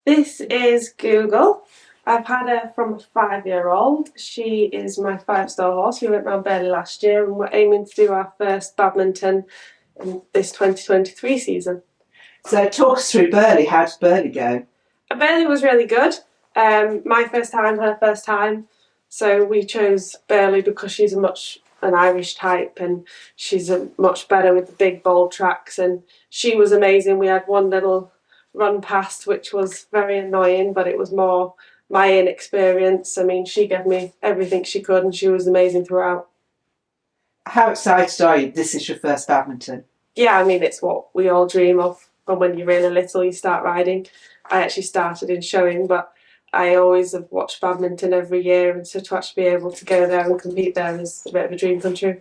This is Google. I've had her from a 5-year-old. She is my 5-star horse. We went round Burley last year and we're aiming to do our first badminton in this 2023 season. So talk us through Burley. How did Burley go? Burley was really good. My first time, her first time. So we chose Burley because she's an Irish type and she's much better with the big bold tracks, and she was amazing. We had one little run past which was very annoying, but it was more my inexperience. I mean, she gave me everything she could and she was amazing throughout. How excited are you? This is your first badminton. Yeah, I mean, it's what we all dream of from when you're really little, you start riding. I actually started in showing, but I always have watched badminton every year, and so to actually be able to go there and compete there is a bit of a dream come true.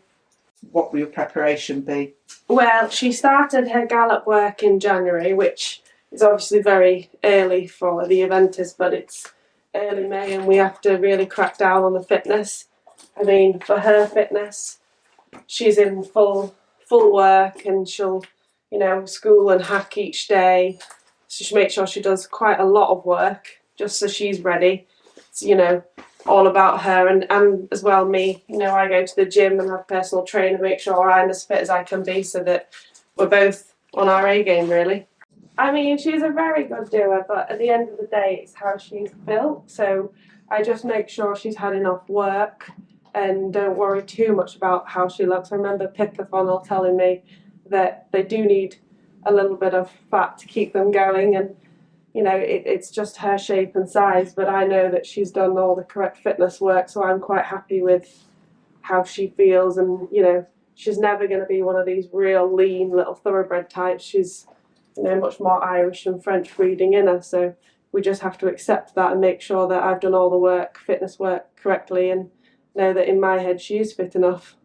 What will your preparation be? Well, she started her gallop work in January, which is obviously very early for the eventers, but it's early May and we have to really crack down on the fitness. I mean, for her fitness, she's in full work and she'll, school and hack each day. So she makes sure she does quite a lot of work just so she's ready. It's, all about her and as well me. I go to the gym and have a personal trainer, make sure I'm as fit as I can be so that we're both on our A game, really. I mean, she's a very good doer, but at the end of the day, it's how she's built. So I just make sure she's had enough work and don't worry too much about how she looks. I remember Pip the funnel telling me that they do need a little bit of fat to keep them going, and it's just her shape and size, but I know that she's done all the correct fitness work, so I'm quite happy with how she feels. And she's never going to be one of these real lean little thoroughbred types. She's much more Irish and French breeding in her, so we just have to accept that and make sure that I've done all the fitness work correctly, and know that in my head she is fit enough.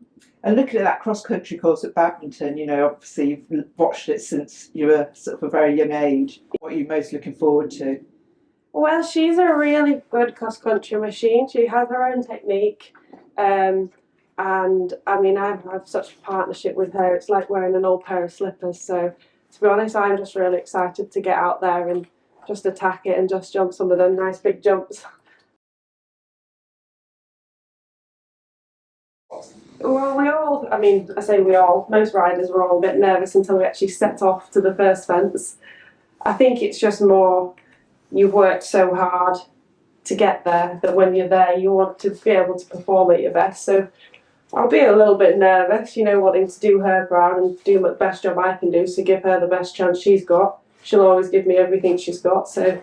And looking at that cross-country course at badminton, obviously you've watched it since you were sort of a very young age. What are you most looking forward to? Well, she's a really good cross-country machine. She has her own technique. And I mean, I have such a partnership with her. It's like wearing an old pair of slippers. So to be honest, I'm just really excited to get out there and just attack it and just jump some of them nice big jumps. Well, most riders were all a bit nervous until we actually set off to the first fence. I think it's just more, you've worked so hard to get there that when you're there you want to be able to perform at your best. So I'll be a little bit nervous, wanting to do her proud and do the best job I can do, so give her the best chance she's got. She'll always give me everything she's got, so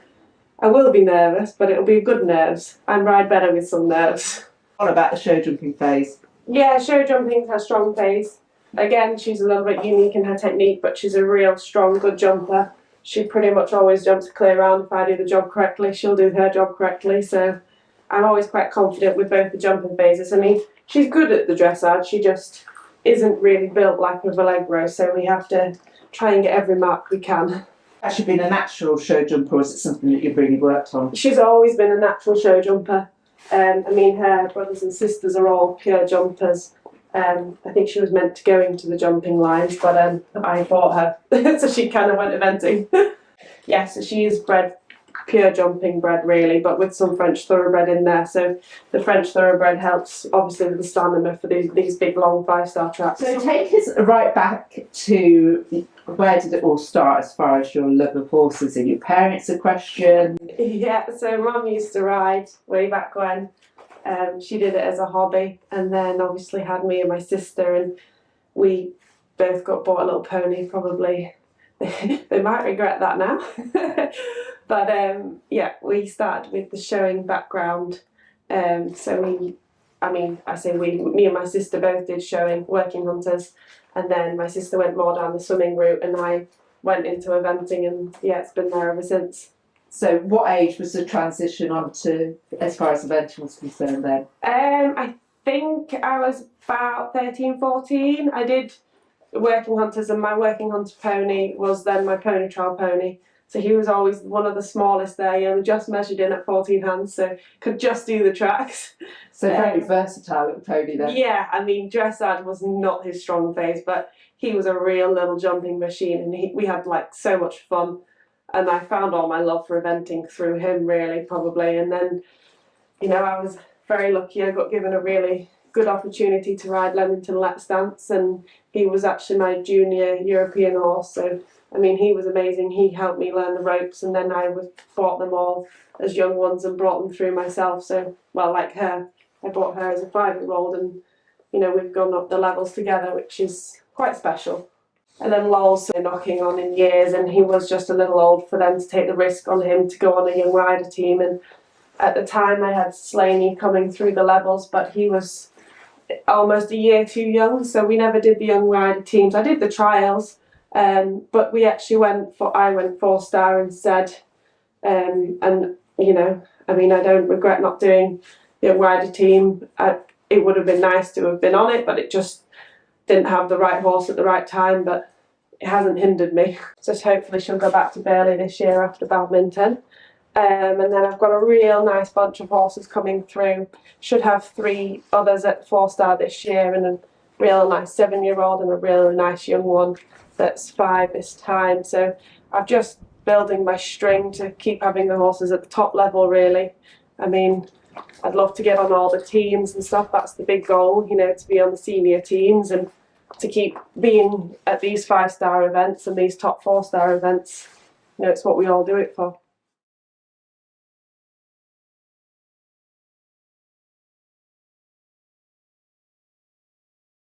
I will be nervous, but it'll be good nerves. I ride better with some nerves. What about the show jumping phase? Yeah, show jumping's her strong phase. Again, she's a little bit unique in her technique, but she's a real strong, good jumper. She pretty much always jumps a clear round. If I do the job correctly, she'll do her job correctly. So I'm always quite confident with both the jumping phases. I mean, she's good at the dressage, she just isn't really built like a Allegro, so we have to try and get every mark we can. Has she been a natural show jumper, or is it something that you've really worked on? She's always been a natural show jumper. I mean, her brothers and sisters are all pure jumpers. I think she was meant to go into the jumping lines, but I bought her, so she kind of went eventing. Yeah, so she is pure jumping bred really, but with some French thoroughbred in there. So the French thoroughbred helps obviously with the stamina for these big long 5-star tracks. So take us right back to where did it all start as far as your love of horses? Are your parents a question? Yeah, so Mum used to ride way back when. She did it as a hobby, and then obviously had me and my sister, and we both got bought a little pony. Probably they might regret that now. But yeah, we started with the showing background. So me and my sister both did showing, working hunters, and then my sister went more down the swimming route, and I went into eventing, and yeah, it's been there ever since. So what age was the transition on to, as far as eventing was concerned then? I think I was about 13, 14. I did working hunters, and my working hunter pony was then my pony trial pony. So he was always one of the smallest there. He only just measured in at 14 hands, so could just do the tracks. So very versatile little pony then. Yeah, I mean, dressage was not his strong phase, but he was a real little jumping machine, and we had like so much fun. and I found all my love for eventing through him, really, probably. And then, you know, I was very lucky. I got given a really good opportunity to ride Leamington Let's Dance, and he was actually my junior European horse. So, I mean, he was amazing. He helped me learn the ropes, and then I bought them all as young ones and brought them through myself. So, well, like her, I bought her as a 5-year-old, and, you know, we've gone up the levels together, which is quite special. And then Lowell's knocking on in years, and he was just a little old for them to take the risk on him to go on a young rider team. And at the time I had Slaney coming through the levels, but he was almost a year too young, so we never did the young rider teams. I did the trials, but we actually I went 4-star instead. And, you know, I mean, I don't regret not doing the young rider team. It would have been nice to have been on it, but it just didn't have the right horse at the right time, but it hasn't hindered me. So hopefully she'll go back to Burley this year after Badminton. And then I've got a real nice bunch of horses coming through. Should have 3 others at 4-star this year, and a real nice 7-year-old and a real nice young one that's 5 this time. So I'm just building my string to keep having the horses at the top level, really. I mean, I'd love to get on all the teams and stuff. That's the big goal, you know, to be on the senior teams and to keep being at these 5-star events and these top 4-star events. You know, it's what we all do it for.